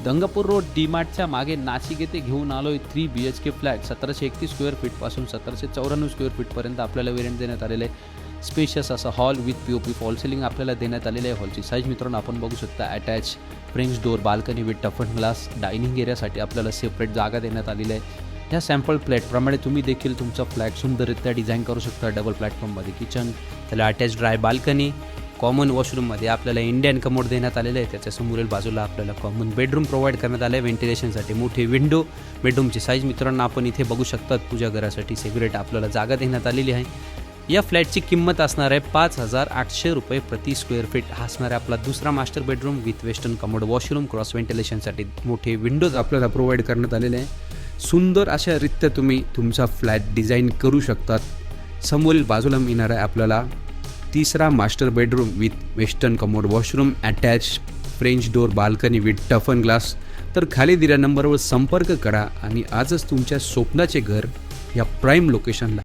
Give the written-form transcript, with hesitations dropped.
Gangapur road डीमार्टच्या मागे नाशिक येथे घेऊन आलोय 3 BHK फ्लॅट 1731 स्क्वेअर फीटपासून 1794 स्क्वेअर फीटपर्यंत आपल्याला वेरियंट देण्यात आलेले आहे। स्पेशियस असा hall with POP fall ceiling आपल्याला देण्यात आलेले आहे। हॉलची साईज मित्रांनो आपण बघू शकता, attach French door, balcony with टफन ग्लास, डायनिंग एरियासाठी आपल्याला सेपरेट जागा देण्यात आलेली आहे। ह्या सॅम्पल फ्लॅटप्रमाणे तुम्ही देखील तुमचा फ्लॅट सुंदररित्या डिझाईन करू शकता। डबल प्लॅटफॉर्ममध्ये किचन, त्याला अटॅच ड्राय बाल्कनी, कॉमन वॉशरूममध्ये आपल्याला इंडियन कमोड देण्यात आलेलं आहे। त्याच्या समोरील बाजूला आपल्याला कॉमन बेडरूम प्रोव्हाइड करण्यात आलं आहे व्हेंटिलेशनसाठी। मोठी विंडो, बेडरूमची साईज मित्रांनो आपण इथे बघू शकतात। पूजा घरासाठी सेपरेट आपल्याला जागा देण्यात आलेली आहे। या फ्लॅटची किंमत असणार आहे 5,800 रुपये प्रति स्क्वेअर फीट। हा असणार आहे आपला दुसरा master bedroom with western commode washroom, cross व्हेंटिलेशनसाठी मोठे विंडोज आपल्याला प्रोव्हाइड करण्यात आलेले आहे। सुंदर अशा रित्या तुम्ही तुमचा फ्लॅट डिझाईन करू शकतात। समोरील बाजूला मिळणार आहे आपल्याला तिसरा master bedroom with western commode washroom, attach French door, balcony with टफन ग्लास। तर खाली दिलेल्या नंबरवर संपर्क करा आणि आजच तुमच्या स्वप्नाचे घर या प्राईम लोकेशनला